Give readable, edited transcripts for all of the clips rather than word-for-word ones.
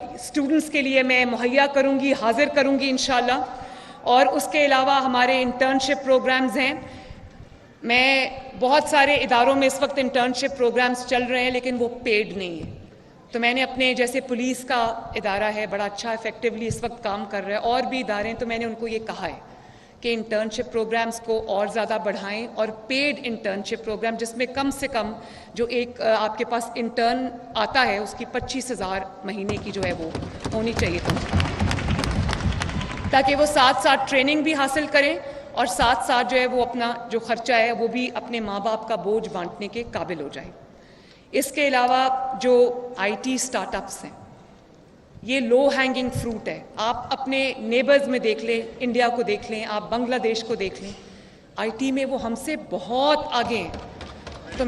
Students के लिए मैं मुहैया करूंगी, हाजिर करूंगी इंशाल्लाह। और उसके अलावा हमारे इंटर्नशिप प्रोग्राम्स हैं। मैं बहुत सारे इदारों में इस वक्त इंटर्नशिप प्रोग्राम्स चल रहे हैं, लेकिन वो पेड नहीं है। तो मैंने अपने जैसे पुलिस का इदारा है, बड़ा अच्छा इफेक्टिवली इस वक्त काम कर रहा है, और भी इदारे हैं, तो मैंने उनको ये कहा है कि इंटर्नशिप प्रोग्राम्स को और ज़्यादा बढ़ाएं और पेड इंटर्नशिप प्रोग्राम जिसमें कम से कम जो एक आपके पास इंटर्न आता है उसकी 25,000 महीने की जो है वो होनी चाहिए, ताकि वो साथ साथ ट्रेनिंग भी हासिल करें और साथ साथ जो है वो अपना जो खर्चा है वो भी अपने माँ बाप का बोझ बांटने के काबिल हो जाए। इसके अलावा जो IT स्टार्टअप्स हैं, ये लो हैंगिंग फ्रूट है। आप अपने नेबर्स में देख लें, इंडिया को देख लें, आप बांग्लादेश को देख लें, IT में वो हमसे बहुत आगे हैं। तो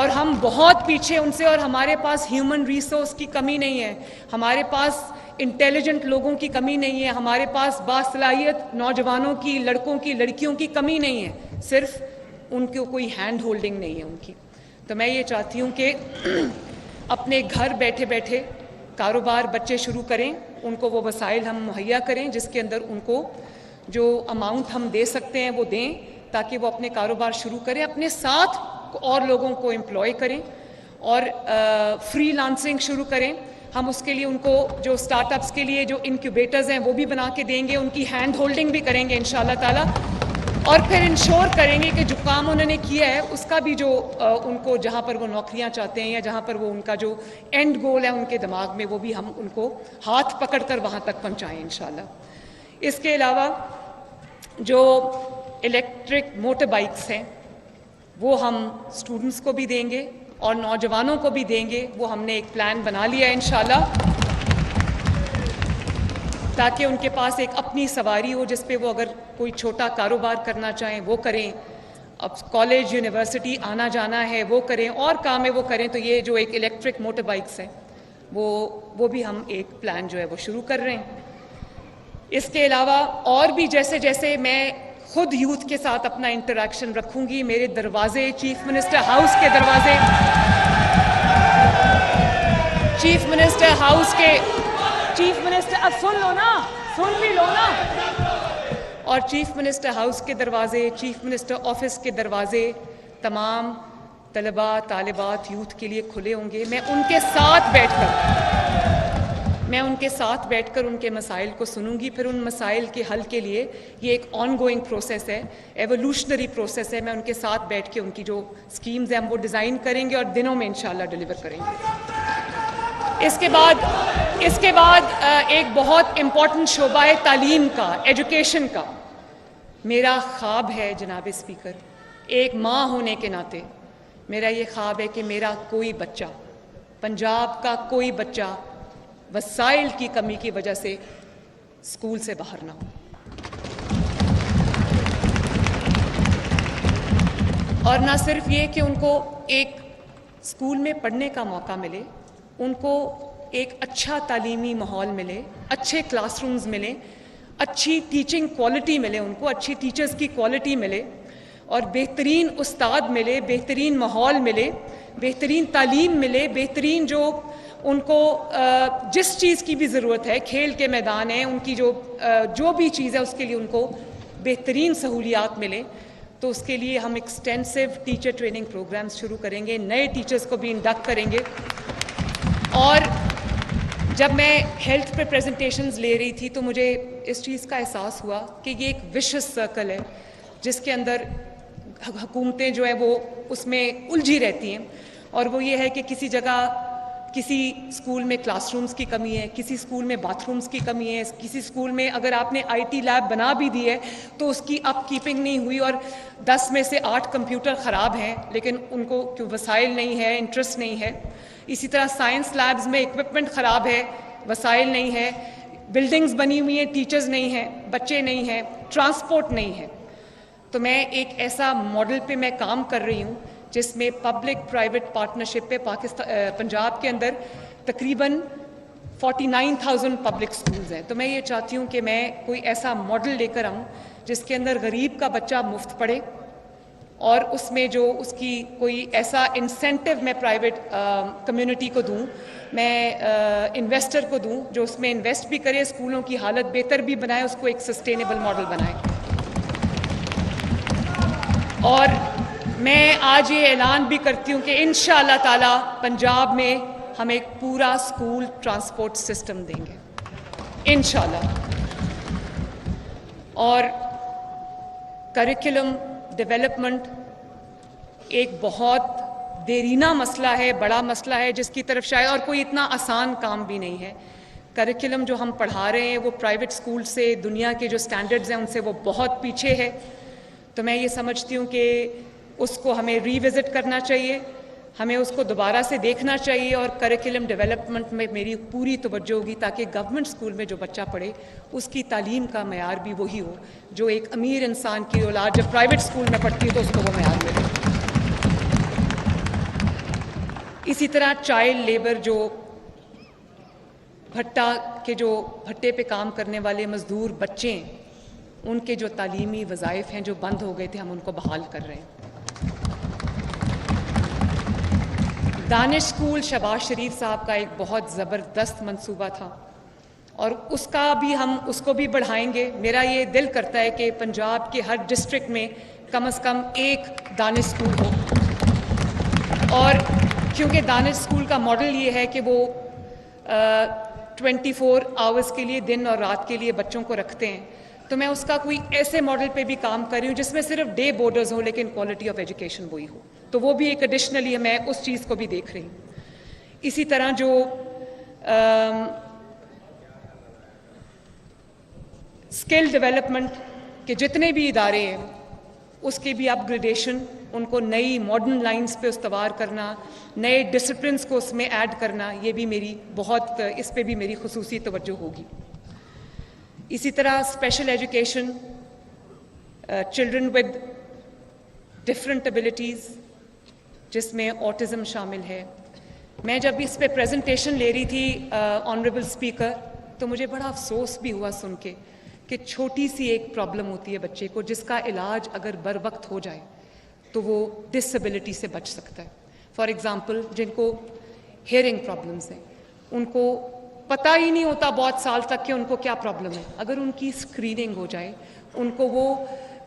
और हम बहुत पीछे उनसे, और हमारे पास ह्यूमन रिसोर्स की कमी नहीं है, हमारे पास इंटेलिजेंट लोगों की कमी नहीं है, हमारे पास बासलाहियत नौजवानों की, लड़कों की, लड़कियों की कमी नहीं है, सिर्फ उनको कोई हैंड होल्डिंग नहीं है उनकी। तो मैं ये चाहती हूँ कि अपने घर बैठे बैठे कारोबार बच्चे शुरू करें, उनको वो वसाइल हम मुहैया करें जिसके अंदर उनको जो अमाउंट हम दे सकते हैं वो दें, ताकि वो अपने कारोबार शुरू करें, अपने साथ और लोगों को एम्प्लॉय करें और फ्रीलांसिंग शुरू करें। हम उसके लिए उनको जो स्टार्टअप्स के लिए जो इनक्यूबेटर्स हैं वो भी बना के देंगे, उनकी हैंड होल्डिंग भी करेंगे इंशाल्लाह ताला, और फिर इंश्योर करेंगे कि जो काम उन्होंने किया है उसका भी जो उनको जहाँ पर वो नौकरियाँ चाहते हैं या जहाँ पर वो उनका जो एंड गोल है उनके दिमाग में, वो भी हम उनको हाथ पकड़कर वहाँ तक पहुँचाएँ इंशाल्लाह। इसके अलावा जो इलेक्ट्रिक मोटर बाइक्स हैं वो हम स्टूडेंट्स को भी देंगे और नौजवानों को भी देंगे। वो हमने एक प्लान बना लिया है इंशाल्लाह, ताकि उनके पास एक अपनी सवारी हो जिस पे वो अगर कोई छोटा कारोबार करना चाहें वो करें, अब कॉलेज यूनिवर्सिटी आना जाना है वो करें, और काम है वो करें। तो ये जो एक इलेक्ट्रिक मोटर बाइक्स हैं वो भी हम एक प्लान जो है वो शुरू कर रहे हैं। इसके अलावा और भी जैसे जैसे मैं खुद यूथ के साथ अपना इंटरेक्शन रखूंगी, मेरे दरवाजे चीफ मिनिस्टर हाउस के दरवाजे, चीफ मिनिस्टर हाउस के चीफ मिनिस्टर, अब सुन लो ना, सुन भी लो ना, और चीफ मिनिस्टर हाउस के दरवाजे, चीफ मिनिस्टर ऑफिस के दरवाजे तमाम तलबा तालिबात यूथ के लिए खुले होंगे। मैं उनके साथ बैठकर उनके मसाइल को सुनूंगी, फिर उन मसाइल के हल के लिए ये एक ऑनगोइंग प्रोसेस है, एवोल्यूशनरी प्रोसेस है। मैं उनके साथ बैठ के उनकी जो स्कीम्स हैं वो डिज़ाइन करेंगे और दिनों में इंशाल्लाह डिलीवर करेंगे। इसके बाद एक बहुत इम्पॉर्टेंट शोबा है तालीम का, एजुकेशन का। मेरा ख्वाब है जनाब स्पीकर, एक माँ होने के नाते मेरा ये ख्वाब है कि मेरा कोई बच्चा, पंजाब का कोई बच्चा वसाइल की कमी की वजह से स्कूल से बाहर ना हो, और ना सिर्फ ये कि उनको एक स्कूल में पढ़ने का मौका मिले, उनको एक अच्छा तालीमी माहौल मिले, अच्छे क्लासरूम्स मिले, अच्छी टीचिंग क्वालिटी मिले, उनको अच्छी टीचर्स की क्वालिटी मिले, और बेहतरीन उस्ताद मिले, बेहतरीन माहौल मिले, बेहतरीन तालीम मिले, बेहतरीन जो उनको जिस चीज़ की भी ज़रूरत है, खेल के मैदान है, उनकी जो भी चीज़ है उसके लिए उनको बेहतरीन सहूलियात मिले। तो उसके लिए हम एक्सटेंसिव टीचर ट्रेनिंग प्रोग्राम्स शुरू करेंगे, नए टीचर्स को भी इंडक्ट करेंगे। और जब मैं हेल्थ पे प्रेजेंटेशंस ले रही थी तो मुझे इस चीज़ का एहसास हुआ कि ये एक विशस सर्कल है जिसके अंदर हुकूमतें जो है वो उसमें उलझी रहती हैं, और वो ये है कि किसी जगह किसी स्कूल में क्लासरूम्स की कमी है, किसी स्कूल में बाथरूम्स की कमी है, किसी स्कूल में अगर आपने IT लैब बना भी दी है तो उसकी अपकीपिंग नहीं हुई, और 10 में से 8 कंप्यूटर ख़राब हैं, लेकिन उनको क्यों वसाइल नहीं है, इंटरेस्ट नहीं है। इसी तरह साइंस लैब्स में इक्विपमेंट ख़राब है, वसाइल नहीं है, बिल्डिंग्स बनी हुई हैं, टीचर्स नहीं हैं, बच्चे नहीं हैं, ट्रांसपोर्ट नहीं है। तो मैं एक ऐसा मॉडल पे मैं काम कर रही हूँ जिसमें पब्लिक प्राइवेट पार्टनरशिप पे पंजाब के अंदर तकरीबन 49,000 पब्लिक स्कूल्स हैं। तो मैं ये चाहती हूँ कि मैं कोई ऐसा मॉडल लेकर आऊँ जिसके अंदर गरीब का बच्चा मुफ्त पढ़े, और उसमें जो उसकी कोई ऐसा इंसेंटिव मैं प्राइवेट कम्युनिटी को दूं, मैं इन्वेस्टर को दूं जो उसमें इन्वेस्ट भी करे, स्कूलों की हालत बेहतर भी बनाए, उसको एक सस्टेनेबल मॉडल बनाए। और मैं आज ये ऐलान भी करती हूँ कि इंशाअल्लाह ताला पंजाब में हम एक पूरा स्कूल ट्रांसपोर्ट सिस्टम देंगे इंशाअल्लाह। और करिकुलम डेवलपमेंट एक बहुत देरीना मसला है, बड़ा मसला है, जिसकी तरफ शायद और कोई इतना आसान काम भी नहीं है। करिकुलम जो हम पढ़ा रहे हैं वो प्राइवेट स्कूल से, दुनिया के जो स्टैंडर्ड्स हैं उनसे वो बहुत पीछे है। तो मैं ये समझती हूँ कि उसको हमें रिविज़िट करना चाहिए, हमें उसको दोबारा से देखना चाहिए और करिकुलम डेवलपमेंट में मेरी पूरी तवज्जो होगी ताकि गवर्नमेंट स्कूल में जो बच्चा पढ़े उसकी तालीम का मयार भी वही हो जो एक अमीर इंसान की औलाद जब प्राइवेट स्कूल में पढ़ती है तो उसको वो मयार मिले। इसी तरह चाइल्ड लेबर, जो भट्टे पे काम करने वाले मजदूर बच्चे हैं, उनके जो तालीमी वज़ाइफ हैं जो बंद हो गए थे, हम उनको बहाल कर रहे हैं। दानिश स्कूल शहबाज शरीफ साहब का एक बहुत ज़बरदस्त मंसूबा था और उसको भी बढ़ाएंगे। मेरा ये दिल करता है कि पंजाब के हर डिस्ट्रिक्ट में कम से कम एक दानिश स्कूल हो। और क्योंकि दानिश स्कूल का मॉडल ये है कि वो 24 आवर्स के लिए, दिन और रात के लिए बच्चों को रखते हैं, तो मैं उसका कोई ऐसे मॉडल पे भी काम कर रही हूँ जिसमें सिर्फ डे बोर्डर्स हो लेकिन क्वालिटी ऑफ एजुकेशन वही हो। तो वो भी एक एडिशनली मैं उस चीज़ को भी देख रही हूँ। इसी तरह जो स्किल डेवलपमेंट के जितने भी इदारे हैं उसके भी अपग्रेडेशन, उनको नई मॉडर्न लाइंस पे उस्तवार करना, नए डिसिप्लिन्स को उसमें ऐड करना, ये भी इस पे भी मेरी खुसूसी तवज्जो होगी। इसी तरह special education, children with different abilities जिसमें ऑटिज़म शामिल है। मैं जब इस पे प्रेजेंटेशन ले रही थी ऑनरेबल स्पीकर, तो मुझे बड़ा अफसोस भी हुआ सुन के कि छोटी सी एक प्रॉब्लम होती है बच्चे को जिसका इलाज अगर बर वक्त हो जाए तो वो डिसेबिलिटी से बच सकता है। फॉर एग्ज़ाम्पल, जिनको हेयरिंग प्रॉब्लम्स हैं उनको पता ही नहीं होता बहुत साल तक कि उनको क्या प्रॉब्लम है। अगर उनकी स्क्रीनिंग हो जाए, उनको वो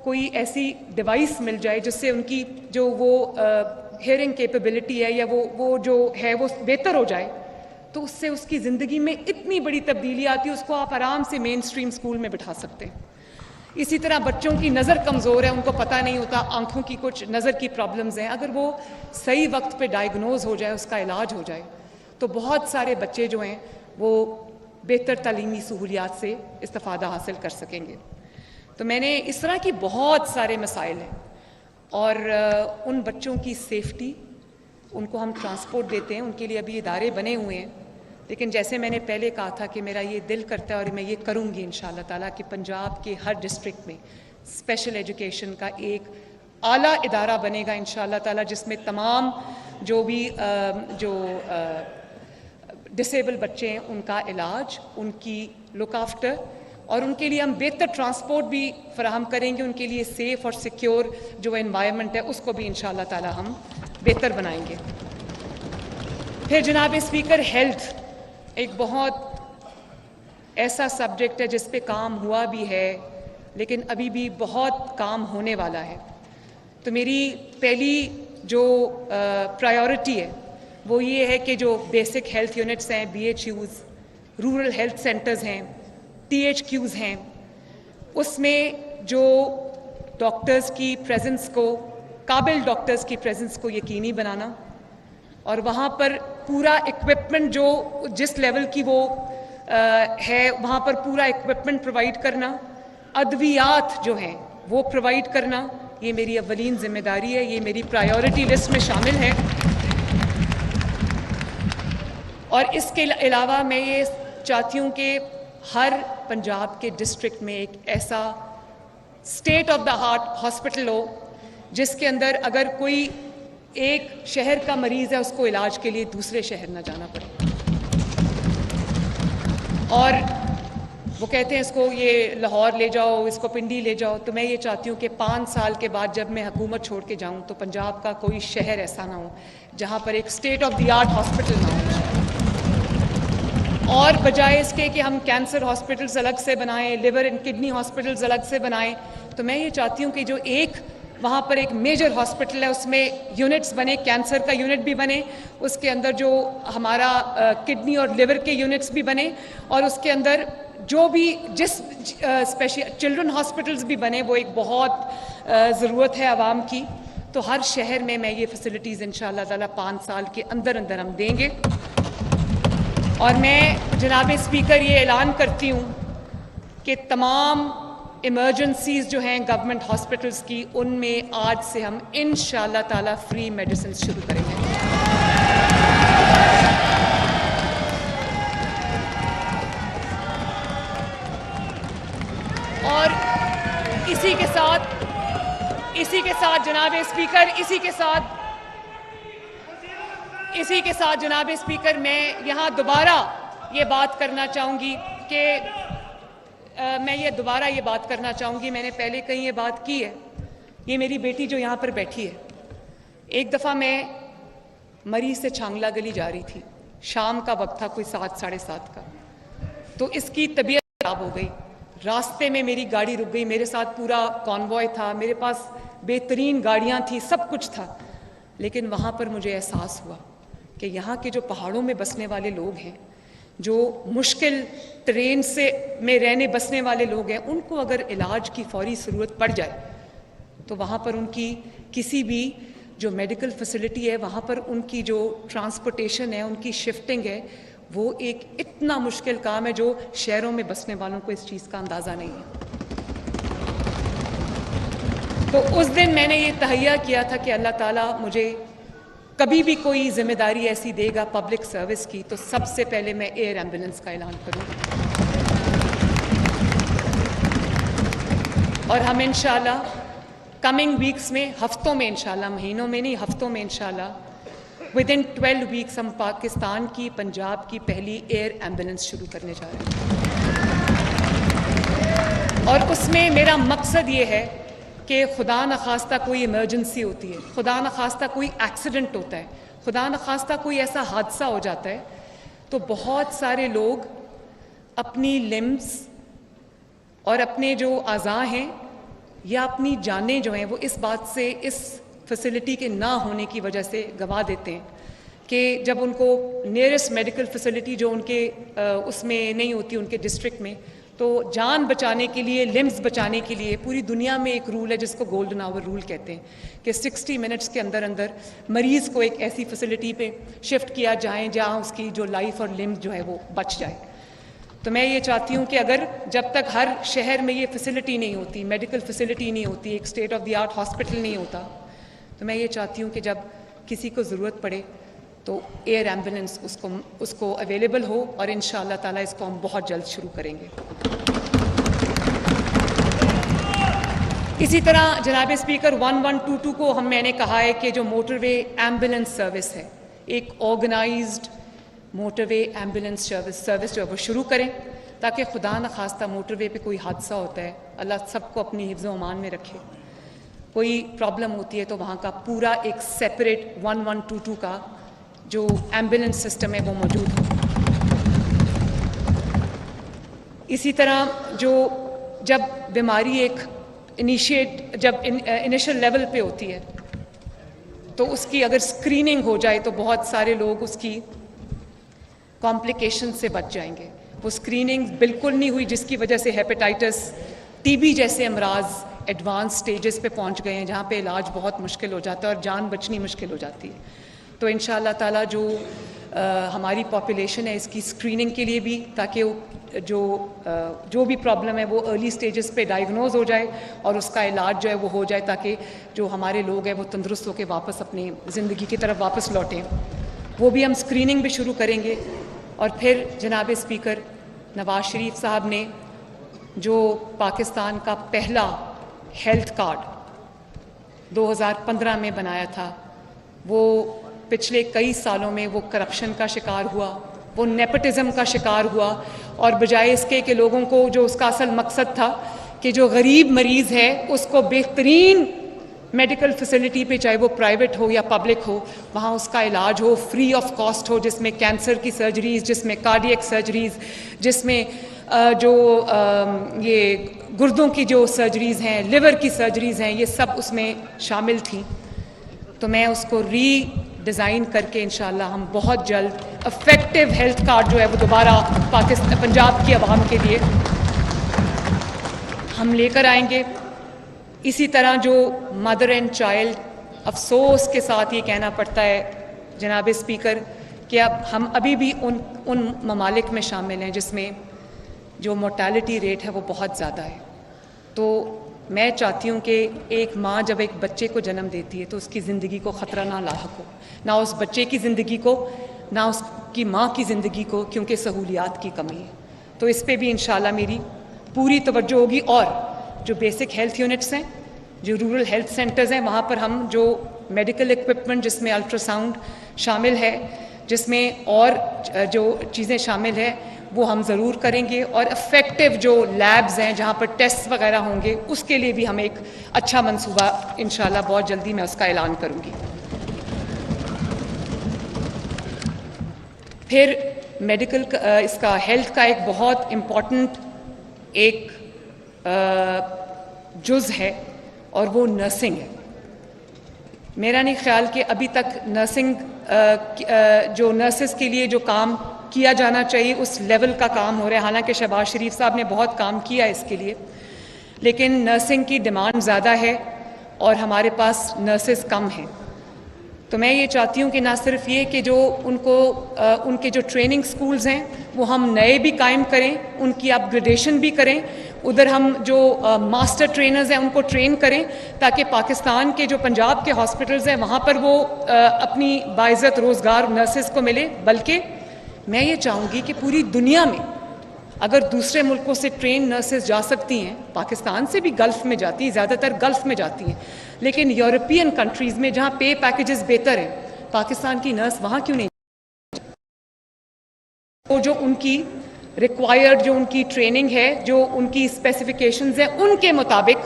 कोई ऐसी डिवाइस मिल जाए जिससे उनकी जो वो हेयरिंग कैपेबिलिटी है या वो जो है वो बेहतर हो जाए, तो उससे उसकी ज़िंदगी में इतनी बड़ी तब्दीली आती है, उसको आप आराम से मेन स्ट्रीम स्कूल में बिठा सकते हैं। इसी तरह बच्चों की नज़र कमज़ोर है, उनको पता नहीं होता, आंखों की कुछ नज़र की प्रॉब्लम्स हैं, अगर वो सही वक्त पे डायग्नोज हो जाए, उसका इलाज हो जाए, तो बहुत सारे बच्चे जो हैं वो बेहतर तालीमी सहूलियात से इस्तिफ़ादा हासिल कर सकेंगे। तो मैंने इस तरह की बहुत सारे मसाइल हैं और उन बच्चों की सेफ्टी, उनको हम ट्रांसपोर्ट देते हैं, उनके लिए अभी इदारे बने हुए हैं, लेकिन जैसे मैंने पहले कहा था कि मेरा ये दिल करता है और मैं ये करूँगी इंशाअल्लाह ताला कि पंजाब के हर डिस्ट्रिक्ट में स्पेशल एजुकेशन का एक आला इदारा बनेगा इंशाअल्लाह ताला, जिसमें तमाम जो भी डिसेबल बच्चे हैं उनका इलाज, उनकी लुक आफ्टर और उनके लिए हम बेहतर ट्रांसपोर्ट भी फराहम करेंगे, उनके लिए सेफ़ और सिक्योर जो एनवायरनमेंट है उसको भी इंशाअल्लाह ताला हम बेहतर बनाएंगे। फिर जनाब स्पीकर, हेल्थ एक बहुत ऐसा सब्जेक्ट है जिस पे काम हुआ भी है लेकिन अभी भी बहुत काम होने वाला है। तो मेरी पहली जो प्रायोरिटी है वो ये है कि जो बेसिक हेल्थ यूनिट्स हैं, BHUs, रूरल हेल्थ सेंटर्स हैं, THQs हैं, उसमें जो डॉक्टर्स की प्रेजेंस को, काबिल डॉक्टर्स की प्रेजेंस को यकीनी बनाना और वहाँ पर पूरा इक्विपमेंट जो जिस लेवल की वो है वहाँ पर पूरा इक्विपमेंट प्रोवाइड करना, अद्वियात जो हैं वो प्रोवाइड करना, ये मेरी अव्वलीन जिम्मेदारी है, ये मेरी प्रायोरिटी लिस्ट में शामिल है। और इसके अलावा मैं ये चाहती हूँ कि हर पंजाब के डिस्ट्रिक्ट में एक ऐसा state of the heart hospital हो जिसके अंदर अगर कोई एक शहर का मरीज़ है उसको इलाज के लिए दूसरे शहर ना जाना पड़े। और वो कहते हैं इसको ये लाहौर ले जाओ, इसको पिंडी ले जाओ। तो मैं ये चाहती हूँ कि 5 साल के बाद जब मैं हुकूमत छोड़ के जाऊँ तो पंजाब का कोई शहर ऐसा ना हो जहाँ पर एक state of the art hospital ना हो। और बजाय इसके कि हम कैंसर हॉस्पिटल्स अलग से बनाएं, लिवर एंड किडनी हॉस्पिटल्स अलग से बनाएं, तो मैं ये चाहती हूँ कि जो एक वहाँ पर एक मेजर हॉस्पिटल है उसमें यूनिट्स बने, कैंसर का यूनिट भी बने, उसके अंदर जो हमारा किडनी और लिवर के यूनिट्स भी बने, और उसके अंदर जो भी जिस स्पेशल चिल्ड्रन हॉस्पिटल्स भी बने, वो एक बहुत ज़रूरत है आवाम की। तो हर शहर में मैं ये फैसिलिटीज़ इंशाअल्लाह ताला 5 साल के अंदर अंदर हम देंगे। और मैं जनाब स्पीकर ये ऐलान करती हूँ कि तमाम इमरजेंसीज़ जो हैं गवर्नमेंट हॉस्पिटल्स की, उनमें आज से हम इंशाअल्लाह ताला फ्री मेडिसिन शुरू करेंगे। और इसी के साथ जनाब स्पीकर, जनाब स्पीकर, मैं यहाँ दोबारा ये बात करना चाहूँगी कि मैंने पहले कहीं ये बात की है। ये मेरी बेटी जो यहाँ पर बैठी है, एक दफ़ा मैं मरी से छांगला गली जा रही थी, शाम का वक्त था, कोई 7 साढ़े 7 का। तो इसकी तबीयत खराब हो गई, रास्ते में मेरी गाड़ी रुक गई। मेरे साथ पूरा कॉन्वॉय था, मेरे पास बेहतरीन गाड़ियाँ थी, सब कुछ था। लेकिन वहाँ पर मुझे एहसास हुआ कि यहाँ के जो पहाड़ों में बसने वाले लोग हैं, जो मुश्किल ट्रेन में रहने बसने वाले लोग हैं, उनको अगर इलाज की फौरी ज़रूरत पड़ जाए तो वहाँ पर उनकी किसी भी जो मेडिकल फैसिलिटी है, वहाँ पर उनकी जो ट्रांसपोर्टेशन है, उनकी शिफ्टिंग है, वो एक इतना मुश्किल काम है जो शहरों में बसने वालों को इस चीज़ का अंदाज़ा नहीं है। तो उस दिन मैंने ये तहैया किया था कि अल्लाह ताला मुझे कभी भी कोई जिम्मेदारी ऐसी देगा पब्लिक सर्विस की, तो सबसे पहले मैं एयर एम्बुलेंस का ऐलान करूँ। और हम इंशाल्लाह कमिंग वीक्स में, हफ्तों में इंशाल्लाह, महीनों में नहीं, हफ्तों में इंशाल्लाह, विदिन 12 वीक्स हम पाकिस्तान की, पंजाब की पहली एयर एम्बुलेंस शुरू करने जा रहे हैं। और उसमें मेरा मकसद ये है कि खुदा न खास्ता कोई इमरजेंसी होती है, खुदा न खास्ता कोई एक्सीडेंट होता है, खुदा न खास्ता कोई ऐसा हादसा हो जाता है, तो बहुत सारे लोग अपनी लिम्स और अपने जो आज़ा हैं या अपनी जानें जो हैं, वो इस बात से, इस फैसिलिटी के ना होने की वजह से गंवा देते हैं कि जब उनको नियरेस्ट मेडिकल फैसिलिटी जो उनके उसमें नहीं होती, उनके डिस्ट्रिक्ट में, तो जान बचाने के लिए, लिम्स बचाने के लिए पूरी दुनिया में एक रूल है जिसको गोल्डन आवर रूल कहते हैं कि 60 मिनट्स के अंदर अंदर मरीज़ को एक ऐसी फैसिलिटी पे शिफ्ट किया जाए जहां उसकी जो लाइफ और लिम्स जो है वो बच जाए। तो मैं ये चाहती हूँ कि अगर जब तक हर शहर में ये फैसिलिटी नहीं होती, मेडिकल फैसिलिटी नहीं होती, एक state of the art hospital नहीं होता, तो मैं ये चाहती हूँ कि जब किसी को ज़रूरत पड़े तो एयर एम्बुलेंस उसको अवेलेबल हो, और इंशाअल्लाह ताला इसको हम बहुत जल्द शुरू करेंगे। इसी तरह जनाब स्पीकर 1122 को मैंने कहा है कि जो मोटरवे एम्बुलेंस सर्विस है, एक ऑर्गेनाइज्ड मोटरवे एम्बुलेंस सर्विस जो है वो शुरू करें, ताकि खुदा न खास्ता मोटरवे पे कोई हादसा होता है, अल्लाह सबको अपनी हिफ्ज़ व अमान में रखे, कोई प्रॉब्लम होती है तो वहाँ का पूरा एक सेपरेट 1122 का जो एम्बुलेंस सिस्टम है वो मौजूद हो। इसी तरह जो जब बीमारी एक इनिशियल लेवल पे होती है तो उसकी अगर स्क्रीनिंग हो जाए तो बहुत सारे लोग उसकी कॉम्प्लिकेशन से बच जाएंगे। वो स्क्रीनिंग बिल्कुल नहीं हुई जिसकी वजह से हेपेटाइटिस, टीबी जैसे अमराज एडवांस स्टेजेस पे पहुंच गए हैं जहाँ पे इलाज बहुत मुश्किल हो जाता है और जान बचनी मुश्किल हो जाती है। तो इंशाअल्लाह ताला हमारी पॉपुलेशन है इसकी स्क्रीनिंग के लिए भी, ताकि जो भी प्रॉब्लम है वो अर्ली स्टेजेस पे डायग्नोज हो जाए और उसका इलाज जो है वो हो जाए, ताकि जो हमारे लोग हैं वो तंदुरुस्त होकर वापस अपनी ज़िंदगी की तरफ वापस लौटें। वो भी हम स्क्रीनिंग भी शुरू करेंगे। और फिर जनाब स्पीकर, नवाज शरीफ साहब ने जो पाकिस्तान का पहला हेल्थ कार्ड 2015 में बनाया था, वो पिछले कई सालों में वो करप्शन का शिकार हुआ, वो नेपोटिज्म का शिकार हुआ, और बजाय इसके कि लोगों को जो उसका असल मकसद था कि जो गरीब मरीज़ है उसको बेहतरीन मेडिकल फैसिलिटी पे, चाहे वो प्राइवेट हो या पब्लिक हो, वहाँ उसका इलाज हो, फ्री ऑफ कॉस्ट हो, जिसमें कैंसर की सर्जरीज़, जिसमें कार्डियक सर्जरीज़, जिसमें ये गुर्दों की जो सर्जरीज़ हैं, लिवर की सर्जरीज़ हैं, ये सब उसमें शामिल थी। तो मैं उसको डिज़ाइन करके इंशाल्लाह हम बहुत जल्द इफेक्टिव हेल्थ कार्ड जो है वो दोबारा पंजाब की आवाम के लिए हम लेकर आएंगे। इसी तरह जो मदर एंड चाइल्ड, अफसोस के साथ ये कहना पड़ता है जनाब स्पीकर कि अब हम अभी भी उन ममालिक में शामिल हैं जिसमें जो मोर्टालिटी रेट है वो बहुत ज़्यादा है। तो मैं चाहती हूँ कि एक माँ जब एक बच्चे को जन्म देती है तो उसकी ज़िंदगी को ख़तरा ना लाहक हो, ना उस बच्चे की ज़िंदगी को, ना उसकी माँ की ज़िंदगी को, क्योंकि सहूलियात की कमी है। तो इस पे भी इंशाल्लाह मेरी पूरी तवज्जो होगी। और जो बेसिक हेल्थ यूनिट्स हैं, जो रूरल हेल्थ सेंटर्स हैं, वहाँ पर हम जो मेडिकल इक्विपमेंट जिसमें अल्ट्रासाउंड शामिल है, जिसमें और जो चीज़ें शामिल है, वो हम ज़रूर करेंगे। और इफ़ेक्टिव जो लैब्स हैं जहाँ पर टेस्ट वगैरह होंगे, उसके लिए भी हम एक अच्छा मंसूबा इंशाल्लाह बहुत जल्दी मैं उसका ऐलान करूँगी। फिर मेडिकल इसका हेल्थ का एक बहुत इम्पॉर्टेंट एक जुज़ है और वो नर्सिंग है। मेरा नहीं ख्याल कि अभी तक नर्सिंग जो नर्सेस के लिए जो काम किया जाना चाहिए उस लेवल का काम हो रहा है। हालांकि शहबाज शरीफ साहब ने बहुत काम किया इसके लिए, लेकिन नर्सिंग की डिमांड ज़्यादा है और हमारे पास नर्सेस कम हैं। तो मैं ये चाहती हूँ कि ना सिर्फ ये कि जो उनके जो ट्रेनिंग स्कूल्स हैं वो हम नए भी कायम करें, उनकी अपग्रेडेशन भी करें, उधर हम जो मास्टर ट्रेनर्स हैं उनको ट्रेन करें, ताकि पाकिस्तान के जो पंजाब के हॉस्पिटल्स हैं वहाँ पर वो अपनी बाइज़्ज़त रोज़गार नर्सेस को मिले। बल्कि मैं ये चाहूँगी कि पूरी दुनिया में अगर दूसरे मुल्कों से ट्रेन नर्सेज जा सकती हैं, पाकिस्तान से भी गल्फ़ में जाती हैं, ज़्यादातर गल्फ़ में जाती हैं, लेकिन यूरोपियन कंट्रीज़ में जहाँ पे पैकेजेस बेहतर हैं, पाकिस्तान की नर्स वहाँ क्यों नहीं? तो जो उनकी रिक्वायर्ड जो उनकी ट्रेनिंग है, जो उनकी स्पेसिफिकेशंस हैं, उनके मुताबिक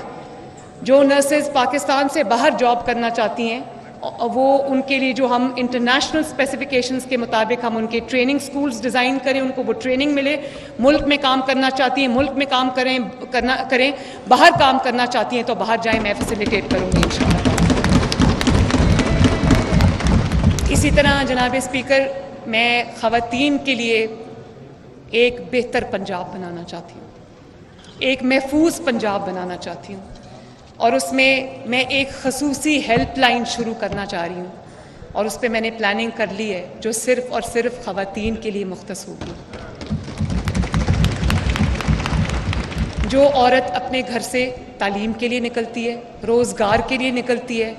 जो नर्सेज पाकिस्तान से बाहर जॉब करना चाहती हैं, वो उनके लिए जो हम इंटरनेशनल स्पेसिफिकेशंस के मुताबिक हम उनके ट्रेनिंग स्कूल्स डिज़ाइन करें, उनको वो ट्रेनिंग मिले। मुल्क में काम करना चाहती हैं, मुल्क में काम करें, बाहर काम करना चाहती हैं तो बाहर जाएं, मैं फैसिलिटेट करूँगी इंशाल्लाह। इसी तरह जनाब स्पीकर, मैं ख़वातीन के लिए एक बेहतर पंजाब बनाना चाहती हूँ, एक महफूज पंजाब बनाना चाहती हूँ, और उसमें मैं एक खसूसी हेल्पलाइन शुरू करना चाह रही हूँ, और उस पर मैंने प्लानिंग कर ली है, जो सिर्फ़ और सिर्फ ख़वातीन के लिए मुख्तस होगी। जो औरत अपने घर से तालीम के लिए निकलती है, रोज़गार के लिए निकलती है,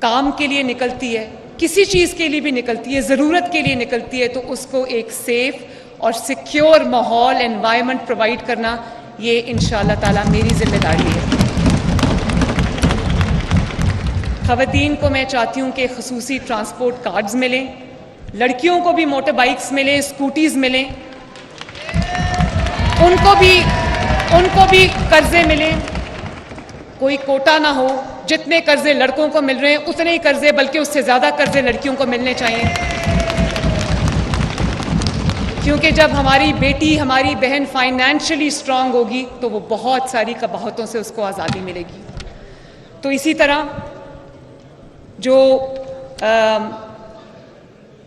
काम के लिए निकलती है, किसी चीज़ के लिए भी निकलती है, ज़रूरत के लिए निकलती है, तो उसको एक सेफ़ और सिक्योर माहौल, एनवायरनमेंट प्रोवाइड करना, ये इंशाअल्लाह ताला मेरी ज़िम्मेदारी है। ख़वातीन को मैं चाहती हूँ कि खसूसी ट्रांसपोर्ट कार्ड्स मिलें, लड़कियों को भी मोटर बाइक्स मिलें, स्कूटीज़ मिलें, उनको भी कर्ज़े मिलें, कोई कोटा ना हो। जितने कर्ज़े लड़कों को मिल रहे हैं उतने ही कर्ज़े, बल्कि उससे ज़्यादा कर्ज़े लड़कियों को मिलने चाहिए, क्योंकि जब हमारी बेटी, हमारी बहन फाइनेंशियली स्ट्रांग होगी तो वो बहुत सारी कबाहतों से उसको आज़ादी मिलेगी। तो इसी तरह जो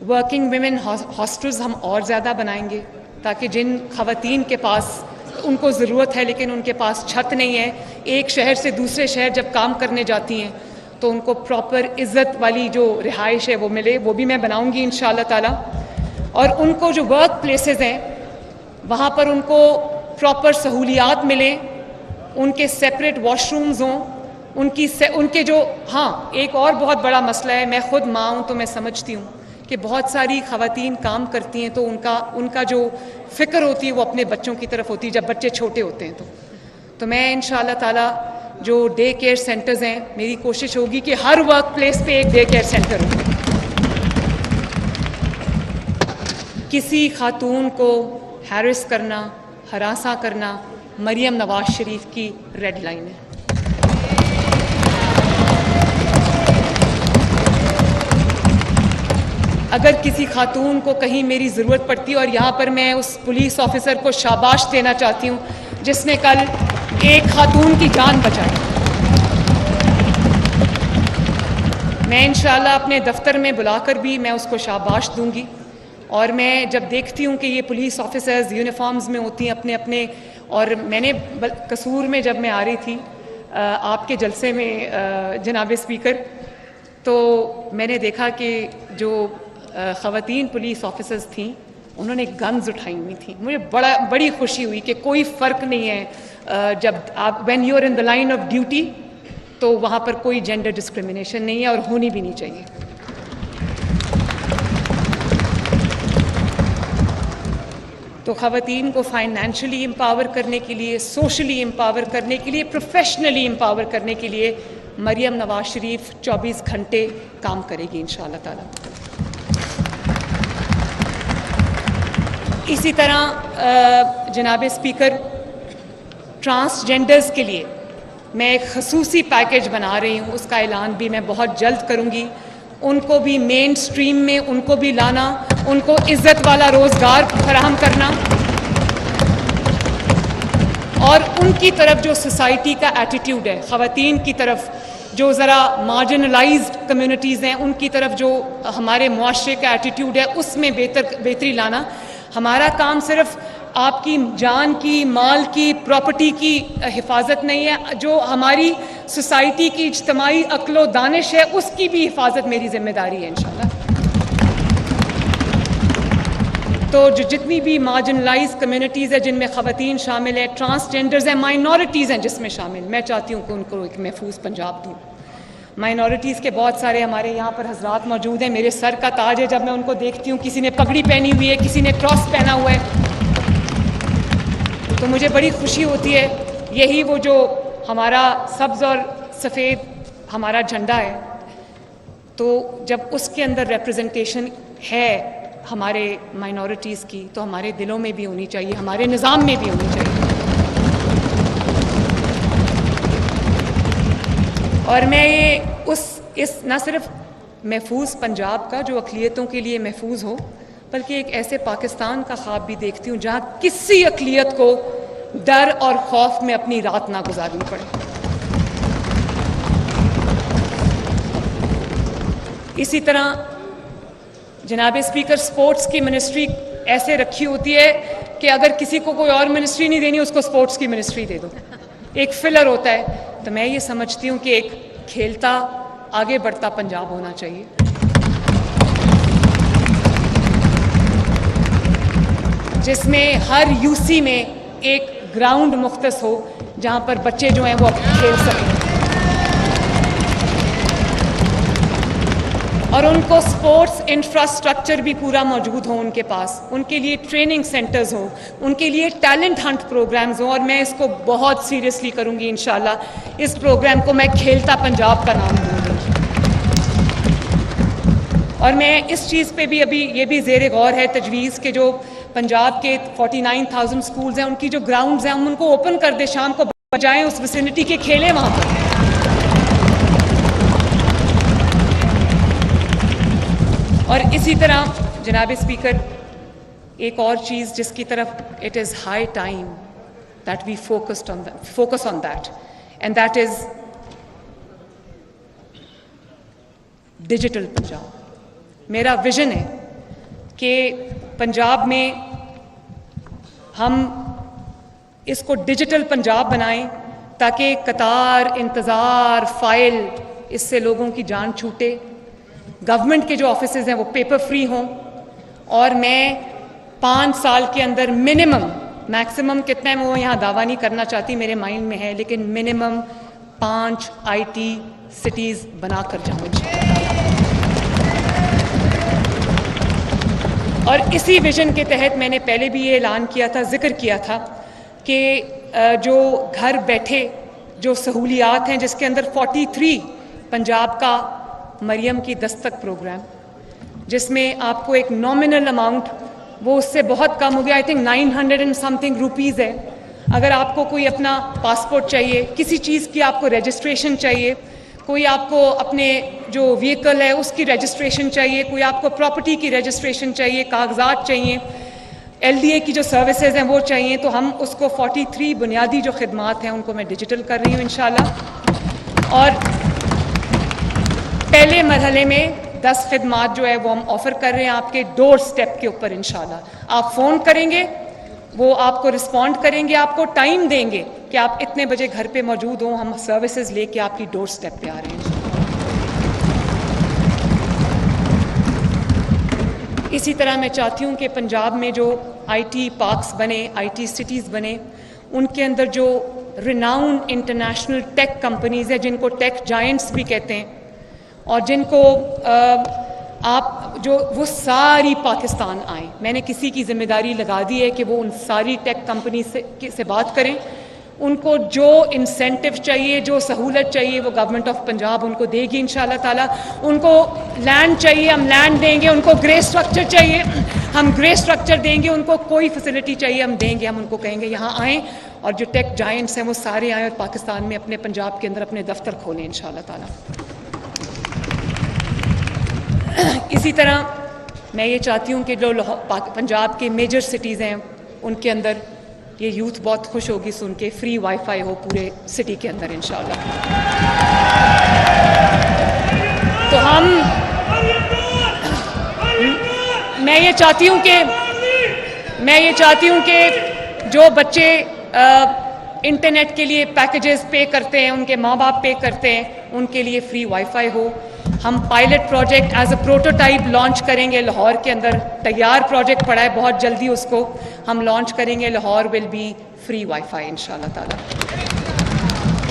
वर्किंग विमेन हॉस्टल्स हम और ज़्यादा बनाएंगे, ताकि जिन ख़वातीन के पास उनको ज़रूरत है लेकिन उनके पास छत नहीं है, एक शहर से दूसरे शहर जब काम करने जाती हैं तो उनको प्रॉपर इज़्ज़त वाली जो रिहाइश है वो मिले, वो भी मैं बनाऊंगी इंशाअल्लाह ताला। और उनको जो वर्क प्लेसेस हैं वहाँ पर उनको प्रॉपर सहूलियात मिले, उनके सेपरेट वॉशरूम्स हों, उनके जो, हाँ, एक और बहुत बड़ा मसला है, मैं ख़ुद माँ हूँ तो मैं समझती हूँ कि बहुत सारी ख़वातीन काम करती हैं तो उनका जो फ़िक्र होती है वो अपने बच्चों की तरफ होती है जब बच्चे छोटे होते हैं। तो मैं इंशाअल्लाह ताला जो डे केयर सेंटर्स हैं, मेरी कोशिश होगी कि हर वर्क प्लेस पे एक डे केयर सेंटर हो, किसी खातून को हैरेस करना, हरासा करना मरियम नवाज शरीफ की रेड लाइन है। अगर किसी खातून को कहीं मेरी ज़रूरत पड़ती है, और यहाँ पर मैं उस पुलिस ऑफिसर को शाबाश देना चाहती हूँ जिसने कल एक खातून की जान बचाई, मैं इंशाल्लाह अपने दफ्तर में बुलाकर भी मैं उसको शाबाश दूंगी। और मैं जब देखती हूँ कि ये पुलिस ऑफिसर्स यूनिफॉर्म्स में होती हैं अपने अपने, और मैंने कसूर में जब मैं आ रही थी आपके जलसे में जनाब स्पीकर, तो मैंने देखा कि जो ख़वातीन पुलिस ऑफिसर्स थीं उन्होंने गन्स उठाई हुई थी। मुझे बड़ी खुशी हुई कि कोई फ़र्क नहीं है, जब आप when you are in the line of duty तो वहाँ पर कोई जेंडर डिस्क्रिमिनेशन नहीं है और होनी भी नहीं चाहिए। तो ख़वातीन को फाइनेंशियली एम्पावर करने के लिए, सोशली एम्पावर करने के लिए, प्रोफेशनली एम्पावर करने के लिए मरियम नवाज शरीफ 24 घंटे काम करेगी इंशाअल्लाह ताला। इसी तरह जनाब स्पीकर, ट्रांसजेंडर्स के लिए मैं एक खसूसी पैकेज बना रही हूँ, उसका ऐलान भी मैं बहुत जल्द करूँगी। उनको भी मेन स्ट्रीम में उनको भी लाना, उनको इज़्ज़त वाला रोज़गार फराहम करना, और उनकी तरफ जो सोसाइटी का एटीट्यूड है ख़वातीन की तरफ, जो ज़रा मार्जिनलाइज्ड कम्युनिटीज़ हैं उनकी तरफ जो हमारे मुआशरे का एटीट्यूड है उसमें बेहतरी लाना। हमारा काम सिर्फ आपकी जान की, माल की, प्रॉपर्टी की हिफाजत नहीं है, जो हमारी सोसाइटी की इज्तमाई अक्लो दानिश है उसकी भी हिफाजत मेरी जिम्मेदारी है इंशाल्लाह। तो जो जितनी भी मार्जिनलाइज कम्युनिटीज़ है जिनमें ख़वातीन शामिल है, ट्रांसजेंडर्स हैं, माइनॉरिटीज़ हैं जिसमें शामिल, मैं चाहती हूँ कि उनको एक महफूज पंजाब दूँ। माइनॉरिटीज़ के बहुत सारे हमारे यहाँ पर हजरात मौजूद हैं, मेरे सर का ताज है जब मैं उनको देखती हूँ। किसी ने पगड़ी पहनी हुई है, किसी ने क्रॉस पहना हुआ है, तो मुझे बड़ी खुशी होती है। यही वो जो हमारा सब्ज़ और सफ़ेद हमारा झंडा है, तो जब उसके अंदर रिप्रेजेंटेशन है हमारे माइनॉरिटीज़ की, तो हमारे दिलों में भी होनी चाहिए, हमारे निज़ाम में भी होनी चाहिए। और मैं ये इस न सिर्फ महफूज पंजाब का जो अक़लियतों के लिए महफूज हो, बल्कि एक ऐसे पाकिस्तान का ख्वाब भी देखती हूँ जहाँ किसी अक़लियत को डर और खौफ में अपनी रात ना गुजारनी पड़े। इसी तरह जनाब स्पीकर, स्पोर्ट्स की मिनिस्ट्री ऐसे रखी होती है कि अगर किसी को कोई और मिनिस्ट्री नहीं देनी, उसको स्पोर्ट्स की मिनिस्ट्री दे दो, एक फिलर होता है। तो मैं ये समझती हूँ कि एक खेलता, आगे बढ़ता पंजाब होना चाहिए। जिसमें हर यूसी में एक ग्राउंड मुख्तस हो जहाँ पर बच्चे जो हैं वो खेल सकें, और उनको स्पोर्ट्स इंफ्रास्ट्रक्चर भी पूरा मौजूद हो उनके पास, उनके लिए ट्रेनिंग सेंटर्स हो, उनके लिए टैलेंट हंट प्रोग्राम्स हो। और मैं इसको बहुत सीरियसली करूँगी इंशाल्लाह। इस प्रोग्राम को मैं खेलता पंजाब का नाम दूँगी। और मैं इस चीज़ पे भी अभी ये भी ज़ेरे गौर है तजवीज़ के जो पंजाब के 49,000 स्कूल्स हैं, उनकी जो ग्राउंड्स हैं हम उनको ओपन कर दें, शाम को बजाएं, उस विसिनिटी के खेलें वहाँ पर। और इसी तरह जनाब स्पीकर, एक और चीज़ जिसकी तरफ it is high time that we focus on that, and that is digital Punjab. मेरा विजन है कि पंजाब में हम इसको डिजिटल पंजाब बनाएं ताकि कतार, इंतज़ार, फाइल, इससे लोगों की जान छूटे। गवर्नमेंट के जो ऑफिसेज हैं वो पेपर फ्री हों, और मैं 5 साल के अंदर मिनिमम, मैक्सिमम कितना है वो यहाँ दावा नहीं करना चाहती, मेरे माइंड में है, लेकिन मिनिमम 5 IT सिटीज़ बना कर जाऊँगी। और इसी विजन के तहत मैंने पहले भी ये ऐलान किया था, जिक्र किया था कि जो घर बैठे जो सहूलियात हैं, जिसके अंदर 43 पंजाब का मरियम की दस्तक प्रोग्राम, जिसमें आपको एक नॉमिनल अमाउंट वो उससे बहुत कम हो गया। I think 900 and something rupees है। अगर आपको कोई अपना पासपोर्ट चाहिए, किसी चीज़ की आपको रजिस्ट्रेशन चाहिए, कोई आपको अपने जो व्हीकल है उसकी रजिस्ट्रेशन चाहिए, कोई आपको प्रॉपर्टी की रजिस्ट्रेशन चाहिए, कागजात चाहिए, LDA की जो सर्विसेज हैं वो चाहिए, तो हम उसको 43 बुनियादी जो खिदमात हैं उनको मैं डिजिटल कर रही हूँ इंशाल्लाह। और पहले मरहले में 10 खिदमात जो है वो हम ऑफ़र कर रहे हैं आपके डोर स्टेप के ऊपर इंशाल्लाह। आप फ़ोन करेंगे, वो आपको रिस्पॉन्ड करेंगे, आपको टाइम देंगे कि आप इतने बजे घर पे मौजूद हों, हम सर्विसेज लेके आपकी डोर स्टेप पे आ रहे हैं। इसी तरह मैं चाहती हूँ कि पंजाब में जो IT पार्क्स बने, IT सिटीज़ बने, उनके अंदर जो रिनाउंड इंटरनेशनल टेक कंपनीज़ हैं, जिनको टेक जायंट्स भी कहते हैं, और जिनको आप जो वो सारी पाकिस्तान आए। मैंने किसी की जिम्मेदारी लगा दी है कि वो उन सारी टेक कंपनी से बात करें। उनको जो इंसेंटिव चाहिए, जो सहूलत चाहिए, वो गवर्नमेंट ऑफ पंजाब उनको देगी इंशाल्लाह ताला। उनको लैंड चाहिए, हम लैंड देंगे। उनको ग्रे स्ट्रक्चर चाहिए, हम ग्रे स्ट्रक्चर देंगे। उनको कोई फैसिलिटी चाहिए, हम देंगे। हम उनको कहेंगे यहाँ आएँ, और जो टेक जायंट्स हैं वो सारे आएँ और पाकिस्तान में अपने पंजाब के अंदर अपने दफ्तर खोलें इंशाल्लाह ताला। इसी तरह मैं ये चाहती हूँ कि जो पंजाब के मेजर सिटीज़ हैं उनके अंदर ये यूथ बहुत खुश होगी सुन के फ्री वाईफाई हो पूरे सिटी के अंदर इंशाल्लाह। तो मैं ये चाहती हूँ कि जो बच्चे इंटरनेट के लिए पैकेजेस पे करते हैं, उनके माँ बाप पे करते हैं, उनके लिए फ्री वाईफाई हो। हम pilot project as a prototype launch करेंगे लाहौर के अंदर। तैयार प्रोजेक्ट पड़ा है, बहुत जल्दी उसको हम लॉन्च करेंगे। Lahore will be free wifi इंशाल्लाह ताला।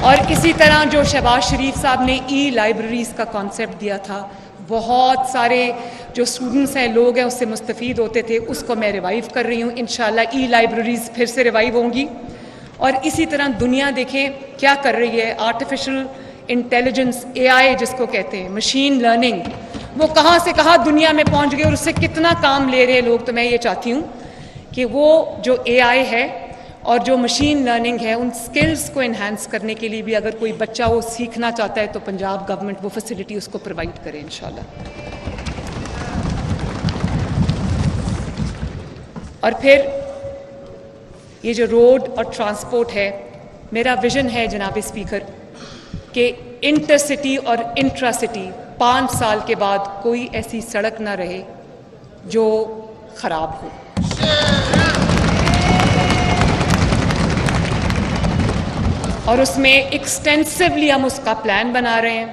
और इसी तरह जो शहबाज शरीफ साहब ने लाइब्रेरीज़ का कॉन्सेप्ट दिया था, बहुत सारे जो स्टूडेंट्स हैं, लोग हैं, उससे मुस्तफ़ीद होते थे, उसको मैं रिवाइव कर रही हूँ इंशाल्लाह। लाइब्रेरीज़ फिर से रिवाइव होंगी। और इसी तरह दुनिया देखें क्या कर रही है। आर्टिफिशियल इंटेलिजेंस, AI जिसको कहते हैं, मशीन लर्निंग, वो कहाँ से कहाँ दुनिया में पहुँच गए और उससे कितना काम ले रहे हैं लोग। तो मैं ये चाहती हूँ कि वो जो AI है और जो मशीन लर्निंग है, उन स्किल्स को इन्हांस करने के लिए भी अगर कोई बच्चा वो सीखना चाहता है तो पंजाब गवर्नमेंट वो फैसिलिटी उसको प्रोवाइड करे इंशाल्लाह। और फिर ये जो रोड और ट्रांसपोर्ट है, मेरा विजन है जनाब स्पीकर कि इंटरसिटी और इंट्रासिटी 5 साल के बाद कोई ऐसी सड़क ना रहे जो खराब हो। और उसमें एक्सटेंसिवली हम उसका प्लान बना रहे हैं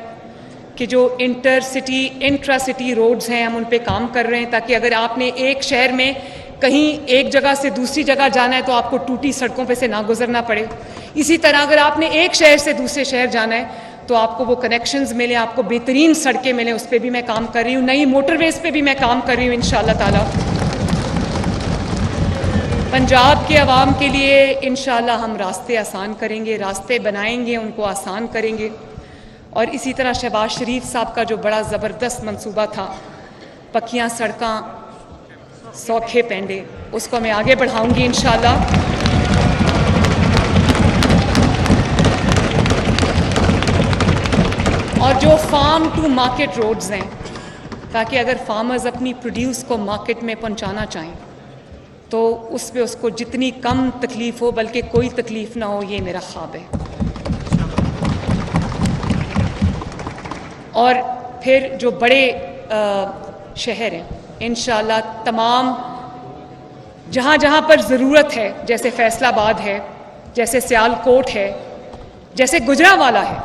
कि जो इंटरसिटी इंट्रासिटी रोड्स हैं, हम उन पे काम कर रहे हैं, ताकि अगर आपने एक शहर में कहीं एक जगह से दूसरी जगह जाना है तो आपको टूटी सड़कों पे से ना गुजरना पड़े। इसी तरह अगर आपने एक शहर से दूसरे शहर जाना है तो आपको वो कनेक्शंस मिले, आपको बेहतरीन सड़कें मिलें। उस पर भी मैं काम कर रही हूँ। नई मोटरवेज पे भी मैं काम कर रही हूँ इंशाल्लाह ताला। पंजाब के अवाम के लिए इंशाल्लाह हम रास्ते आसान करेंगे, रास्ते बनाएंगे, उनको आसान करेंगे। और इसी तरह शहबाज शरीफ साहब का जो बड़ा ज़बरदस्त मंसूबा था, पक्कियाँ सड़कें, सौखे पेंडे, उसको मैं आगे बढ़ाऊंगी इंशाल्लाह। और जो फार्म टू मार्केट रोड्स हैं, ताकि अगर फार्मर्स अपनी प्रोड्यूस को मार्केट में पहुंचाना चाहें तो उस पे उसको जितनी कम तकलीफ़ हो, बल्कि कोई तकलीफ़ ना हो, ये मेरा ख्वाब है। और फिर जो बड़े शहर हैं, इंशाल्लाह तमाम जहाँ जहाँ पर ज़रूरत है, जैसे फैसलाबाद है, जैसे सियालकोट है, जैसे गुजरांवाला है,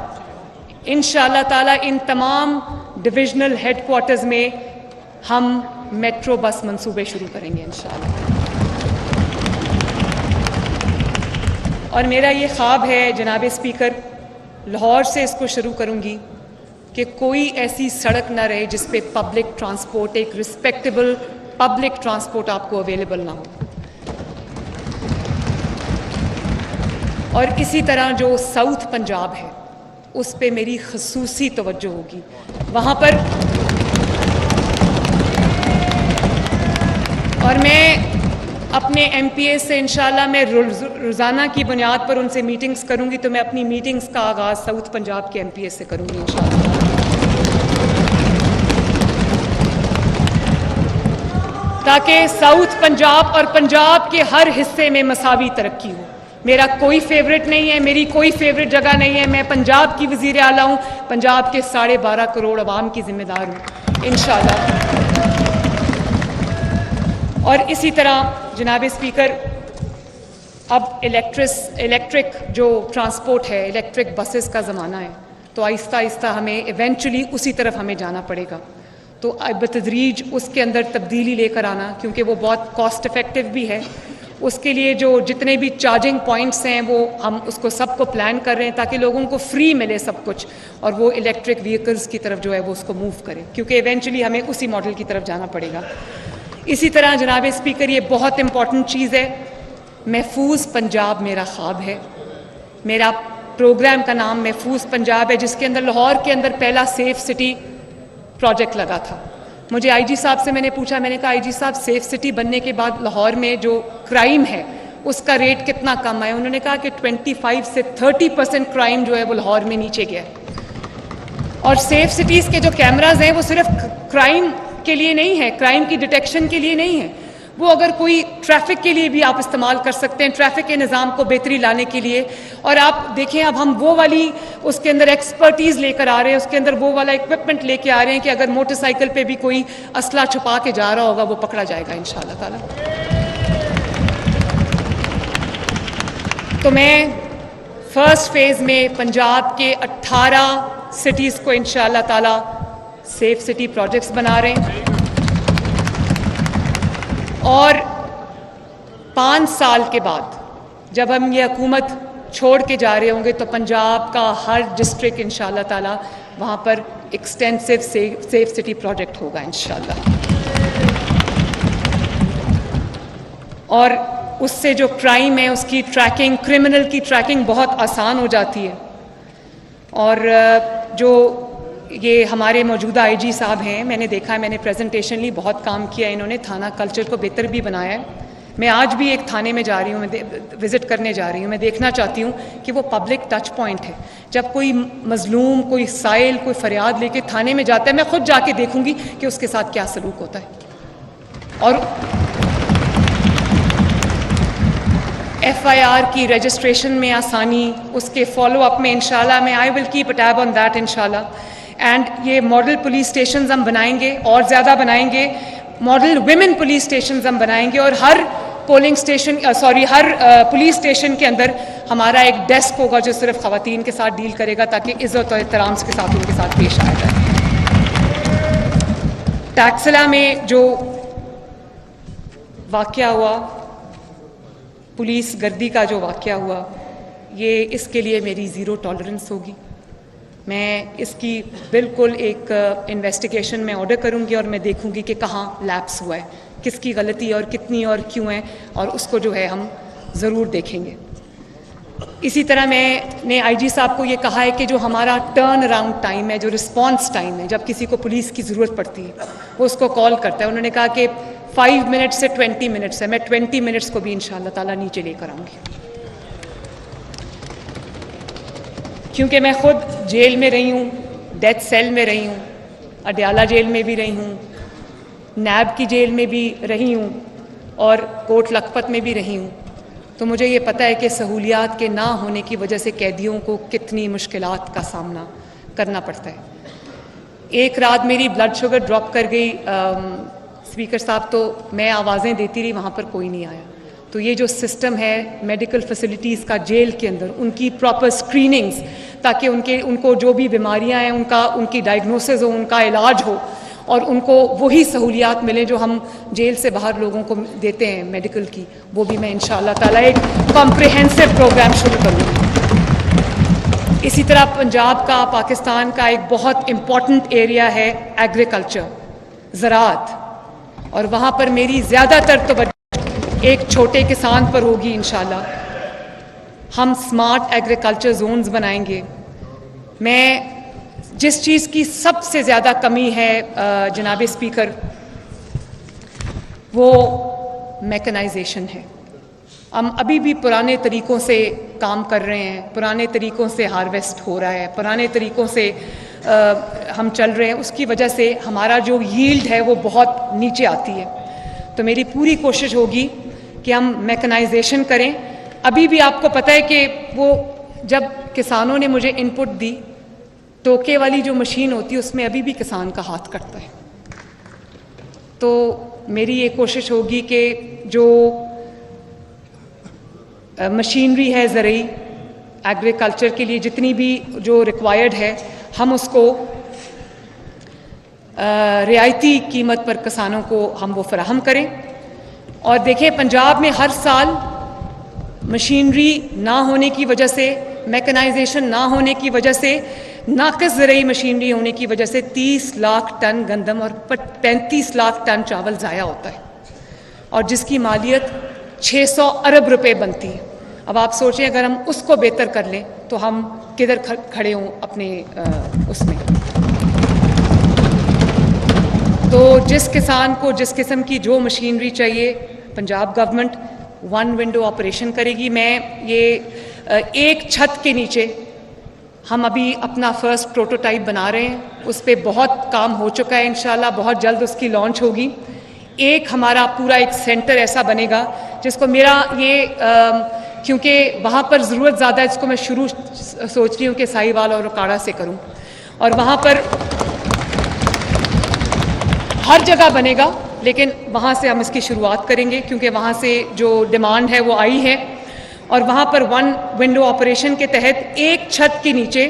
इंशाल्लाह ताला इन तमाम डिविजनल हेडक्वार्टर्स में हम मेट्रो बस मंसूबे शुरू करेंगे इंशाल्लाह। और मेरा ये ख्वाब है जनाब स्पीकर, लाहौर से इसको शुरू करूँगी कि कोई ऐसी सड़क ना रहे जिस पे पब्लिक ट्रांसपोर्ट, एक रिस्पेक्टेबल पब्लिक ट्रांसपोर्ट आपको अवेलेबल ना हो। और इसी तरह जो साउथ पंजाब है उस पे मेरी खसूसी तवज्जो होगी। वहाँ पर और मैं अपने MPA से इंशाल्लाह मैं रोज़ाना की बुनियाद पर उनसे मीटिंग्स करूंगी, तो मैं अपनी मीटिंग्स का आगाज़ साउथ पंजाब के MPA से करूंगी इंशाल्लाह। ताकि साउथ पंजाब और पंजाब के हर हिस्से में मसावी तरक्की हो। मेरा कोई फेवरेट नहीं है, मेरी कोई फेवरेट जगह नहीं है। मैं पंजाब की वज़ीर आला हूँ, पंजाब के 12.5 करोड़ अवाम की जिम्मेदार हूँ इंशाल्लाह। और इसी तरह जनाब स्पीकर, अब इलेक्ट्रिक जो ट्रांसपोर्ट है, इलेक्ट्रिक बसेस का ज़माना है, तो आहिस्ता आहिस्ता हमें इवेंचुअली उसी तरफ हमें जाना पड़ेगा। तो बतदरीज उसके अंदर तब्दीली लेकर आना, क्योंकि वो बहुत कॉस्ट इफ़ेक्टिव भी है। उसके लिए जो जितने भी चार्जिंग पॉइंट्स हैं वो हम उसको सबको प्लान कर रहे हैं ताकि लोगों को फ्री मिले सब कुछ, और वो इलेक्ट्रिक व्हीकल्स की तरफ जो है वो उसको मूव करें, क्योंकि इवेंचुअली हमें उसी मॉडल की तरफ जाना पड़ेगा। इसी तरह जनाब स्पीकर, ये बहुत इम्पॉर्टेंट चीज़ है, महफूज पंजाब मेरा ख्वाब है। मेरा प्रोग्राम का नाम महफूज पंजाब है, जिसके अंदर लाहौर के अंदर पहला सेफ सिटी प्रोजेक्ट लगा था। मुझे IG साहब से मैंने पूछा, मैंने कहा IG साहब, सेफ सिटी बनने के बाद लाहौर में जो क्राइम है उसका रेट कितना कम है? उन्होंने कहा कि 25 से 30% क्राइम जो है वो लाहौर में नीचे गया है। और सेफ सिटीज़ के जो कैमराज हैं वो सिर्फ क्राइम के लिए नहीं है, क्राइम की डिटेक्शन के लिए नहीं है, वो अगर कोई ट्रैफिक के लिए भी आप इस्तेमाल कर सकते हैं, ट्रैफिक के निज़ाम को बेहतरी लाने के लिए। और आप देखें, अब हम वो वाली उसके अंदर एक्सपर्टीज़ लेकर आ रहे हैं, उसके अंदर वो वाला इक्विपमेंट लेके आ रहे हैं कि अगर मोटरसाइकिल पे भी कोई असला छुपा के जा रहा होगा वो पकड़ा जाएगा इंशाअल्लाह ताला। तो मैं फर्स्ट फेज़ में पंजाब के 18 सिटीज़ को इंशाअल्लाह ताला सेफ सिटी प्रोजेक्ट्स बना रहे हैं, और 5 साल के बाद जब हम ये हुकूमत छोड़ के जा रहे होंगे तो पंजाब का हर डिस्ट्रिक्ट इंशाअल्लाह ताला वहाँ पर एक्सटेंसिव सेफ सिटी प्रोजेक्ट होगा इंशाअल्लाह। और उससे जो क्राइम है उसकी ट्रैकिंग, क्रिमिनल की ट्रैकिंग बहुत आसान हो जाती है। और जो ये हमारे मौजूदा IG साहब हैं, मैंने देखा है, मैंने प्रेजेंटेशन ली, बहुत काम किया इन्होंने, थाना कल्चर को बेहतर भी बनाया है। मैं आज भी एक थाने में जा रही हूँ, मैं विज़िट करने जा रही हूँ। मैं देखना चाहती हूँ कि वो पब्लिक टच पॉइंट है। जब कोई मजलूम, कोई साइल, कोई फरियाद लेके थाने में जाता है, मैं खुद जाके देखूंगी कि उसके साथ क्या सलूक होता है। और FIR की रजिस्ट्रेशन में आसानी, उसके फॉलो अप में इंशाल्लाह मैं I will keep a tab on that इंशाल्लाह। एंड ये मॉडल पुलिस स्टेशंस हम बनाएंगे और ज़्यादा बनाएंगे, मॉडल विमेन पुलिस स्टेशंस हम बनाएंगे, और हर पोलिंग स्टेशन हर पुलिस स्टेशन के अंदर हमारा एक डेस्क होगा जो सिर्फ ख़वातीन के साथ डील करेगा, ताकि इज़्ज़त और एहतराम के साथ उनके साथ पेश आया जाए। टैक्सला में जो वाक़या हुआ, पुलिस गर्दी का जो वाक़या हुआ, ये इसके लिए मेरी ज़ीरो टॉलरेंस होगी। मैं इसकी बिल्कुल एक इन्वेस्टिगेशन में ऑर्डर करूंगी और मैं देखूंगी कि कहाँ लैप्स हुआ है, किसकी गलती और कितनी और क्यों है, और उसको जो है हम ज़रूर देखेंगे। इसी तरह मैंने IG साहब को ये कहा है कि जो हमारा टर्न अराउंड टाइम है, जो रिस्पॉन्स टाइम है, जब किसी को पुलिस की ज़रूरत पड़ती है वो उसको कॉल करता है, उन्होंने कहा कि 5 मिनट्स से 20 मिनट्स है। मैं 20 मिनट्स को भी इंशाअल्लाह ताला नीचे लेकर आऊँगी, क्योंकि मैं खुद जेल में रही हूँ, डेथ सेल में रही हूँ, अडयाला जेल में भी रही हूँ, नैब की जेल में भी रही हूँ, और कोट लखपत में भी रही हूँ। तो मुझे ये पता है कि सहूलियात के ना होने की वजह से कैदियों को कितनी मुश्किलात का सामना करना पड़ता है। एक रात मेरी ब्लड शुगर ड्रॉप कर गई स्पीकर साहब, तो मैं आवाज़ें देती रही, वहाँ पर कोई नहीं आया। तो ये जो सिस्टम है मेडिकल फैसिलिटीज़ का जेल के अंदर, उनकी प्रॉपर स्क्रीनिंग्स, ताकि उनको जो भी बीमारियां हैं उनकी डायग्नोसिस हो, उनका इलाज हो, और उनको वही सहूलियात मिले जो हम जेल से बाहर लोगों को देते हैं मेडिकल की, वो भी मैं इंशाअल्लाह ताला एक कॉम्प्रिहेंसिव प्रोग्राम शुरू करूँगी। इसी तरह पंजाब का, पाकिस्तान का एक बहुत इम्पॉर्टेंट एरिया है एग्रीकल्चर, ज़राअत, और वहाँ पर मेरी ज़्यादातर तवज्जो एक छोटे किसान पर होगी इंशाअल्लाह। हम स्मार्ट एग्रीकल्चर जोन्स बनाएंगे। मैं जिस चीज़ की सबसे ज़्यादा कमी है जनाब स्पीकर, वो मैकेनाइजेशन है। हम अभी भी पुराने तरीक़ों से काम कर रहे हैं, पुराने तरीक़ों से हार्वेस्ट हो रहा है, पुराने तरीक़ों से हम चल रहे हैं। उसकी वजह से हमारा जो यील्ड है वो बहुत नीचे आती है। तो मेरी पूरी कोशिश होगी कि हम मैकेनाइजेशन करें। अभी भी आपको पता है कि वो जब किसानों ने मुझे इनपुट दी, टोके वाली जो मशीन होती है उसमें अभी भी किसान का हाथ कटता है। तो मेरी ये कोशिश होगी कि जो मशीनरी है ज़रूरी एग्रीकल्चर के लिए जितनी भी जो रिक्वायर्ड है, हम उसको रियायती कीमत पर किसानों को हम वो फराहम करें। और देखें, पंजाब में हर साल मशीनरी ना होने की वजह से, मैकेनाइजेशन ना होने की वजह से, नाक़िस ज़रूरी मशीनरी होने की वजह से 30 लाख टन गंदम और 35 लाख टन चावल ज़ाया होता है, और जिसकी मालियत 600 अरब रुपए बनती है। अब आप सोचें, अगर हम उसको बेहतर कर लें तो हम किधर खड़े हों अपने उसमें। तो जिस किसान को जिस किस्म की जो मशीनरी चाहिए, Punjab government one window operation करेगी। मैं ये एक छत के नीचे हम अभी अपना फर्स्ट प्रोटोटाइप बना रहे हैं, उस पर बहुत काम हो चुका है, इंशाल्लाह बहुत जल्द उसकी लॉन्च होगी। एक हमारा पूरा एक सेंटर ऐसा बनेगा जिसको मेरा ये क्योंकि वहाँ पर ज़रूरत ज़्यादा है, इसको मैं शुरू सोच रही हूँ कि साहिवाल और काड़ा से करूँ, और वहाँ पर हर जगह बनेगा, लेकिन वहाँ से हम इसकी शुरुआत करेंगे क्योंकि वहाँ से जो डिमांड है वो आई है। और वहाँ पर वन विंडो ऑपरेशन के तहत एक छत के नीचे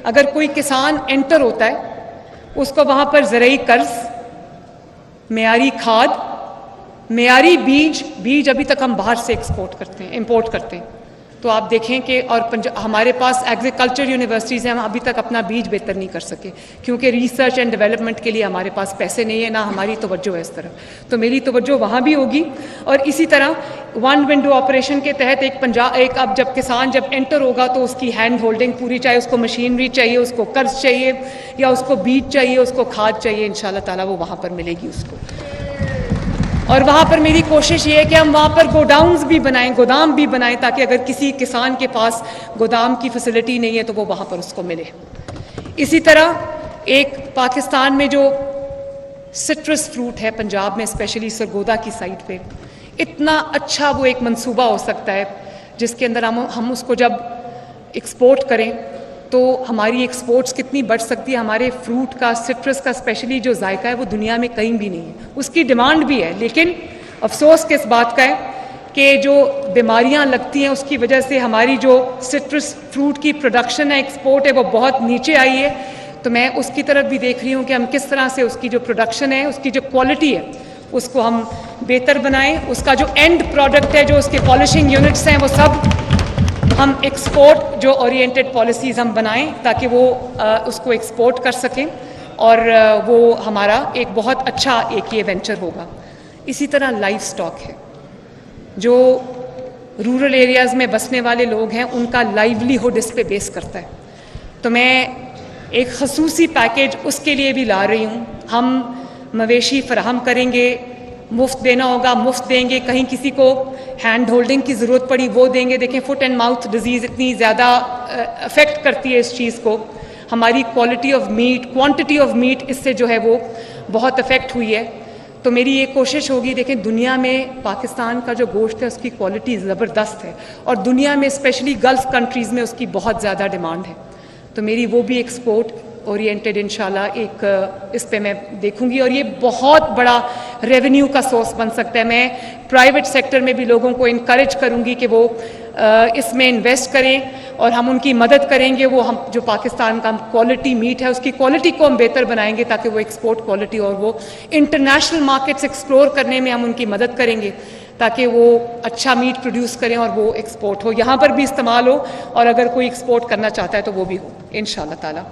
अगर कोई किसान एंटर होता है, उसको वहाँ पर ज़रूरी कर्ज, मेयारी खाद, मेयारी बीज अभी तक हम बाहर से इंपोर्ट करते हैं। तो आप देखें कि और हमारे पास एग्रीकल्चर यूनिवर्सिटीज़ हैं, हम अभी तक अपना बीज बेहतर नहीं कर सके क्योंकि रिसर्च एंड डेवलपमेंट के लिए हमारे पास पैसे नहीं है, ना हमारी तवज्जो है इस तरफ। तो मेरी तवज्जो वहाँ भी होगी। और इसी तरह वन विंडो ऑपरेशन के तहत एक अब जब किसान एंटर होगा तो उसकी हैंड होल्डिंग पूरी, चाहे उसको मशीनरी चाहिए, उसको कर्ज चाहिए, या उसको बीज चाहिए, उसको खाद चाहिए, इंशाल्लाह ताला वो वहाँ पर मिलेगी उसको। और वहाँ पर मेरी कोशिश ये है कि हम वहाँ पर गोडाउन्स भी बनाएं, गोदाम भी बनाएं, ताकि अगर किसी किसान के पास गोदाम की फैसिलिटी नहीं है तो वो वहाँ पर उसको मिले। इसी तरह एक पाकिस्तान में जो सिट्रस फ्रूट है, पंजाब में स्पेशली सरगोदा की साइड पे, इतना अच्छा वो एक मंसूबा हो सकता है जिसके अंदर हम उसको जब एक्सपोर्ट करें तो हमारी एक्सपोर्ट्स कितनी बढ़ सकती है। हमारे फ्रूट का, सिट्रस का स्पेशली जो जायका है वो दुनिया में कहीं भी नहीं है, उसकी डिमांड भी है, लेकिन अफसोस किस बात का है कि जो बीमारियां लगती हैं उसकी वजह से हमारी जो सिट्रस फ्रूट की प्रोडक्शन है, एक्सपोर्ट है, वो बहुत नीचे आई है। तो मैं उसकी तरफ भी देख रही हूँ कि हम किस तरह से उसकी जो प्रोडक्शन है, उसकी जो क्वालिटी है, उसको हम बेहतर बनाएं। उसका जो एंड प्रोडक्ट है, जो उसके पॉलिशिंग यूनिट्स हैं, वो सब हम एक्सपोर्ट जो ओरिएंटेड पॉलिसीज़ हम बनाएं ताकि वो उसको एक्सपोर्ट कर सकें, और वो हमारा एक बहुत अच्छा एक ये वेंचर होगा। इसी तरह लाइफ स्टॉक है, जो रूरल एरियाज़ में बसने वाले लोग हैं, उनका लाइवलीहुड इस पे बेस करता है। तो मैं एक खसूसी पैकेज उसके लिए भी ला रही हूँ। हम मवेशी फराहम करेंगे, मुफ्त देना होगा मुफ्त देंगे, कहीं किसी को हैंड होल्डिंग की ज़रूरत पड़ी वो देंगे। देखें, फुट एंड माउथ डिजीज़ इतनी ज़्यादा अफेक्ट करती है इस चीज़ को, हमारी quality of meat, quantity of meat इससे जो है वो बहुत अफेक्ट हुई है। तो मेरी ये कोशिश होगी, देखें दुनिया में पाकिस्तान का जो गोश्त है उसकी क्वालिटी ज़बरदस्त है, और दुनिया में स्पेशली गल्फ़ कंट्रीज़ में उसकी बहुत ज़्यादा डिमांड है। तो मेरी वो भी एक्सपोर्ट ओरिएंटेड इंशाल्लाह एक इस पे मैं देखूंगी, और ये बहुत बड़ा रेवेन्यू का सोर्स बन सकता है। मैं प्राइवेट सेक्टर में भी लोगों को इनकरेज करूंगी कि वो इसमें इन्वेस्ट करें, और हम उनकी मदद करेंगे। वो हम जो पाकिस्तान का क्वालिटी मीट है उसकी क्वालिटी को हम बेहतर बनाएंगे ताकि वो एक्सपोर्ट क्वालिटी और वो इंटरनेशनल मार्केट्स एक्सप्लोर करने में हम उनकी मदद करेंगे ताकि वो अच्छा मीट प्रोड्यूस करें और वो एक्सपोर्ट हो, यहाँ पर भी इस्तेमाल हो, और अगर कोई एक्सपोर्ट करना चाहता है तो वो भी हो इंशाल्लाह ताला।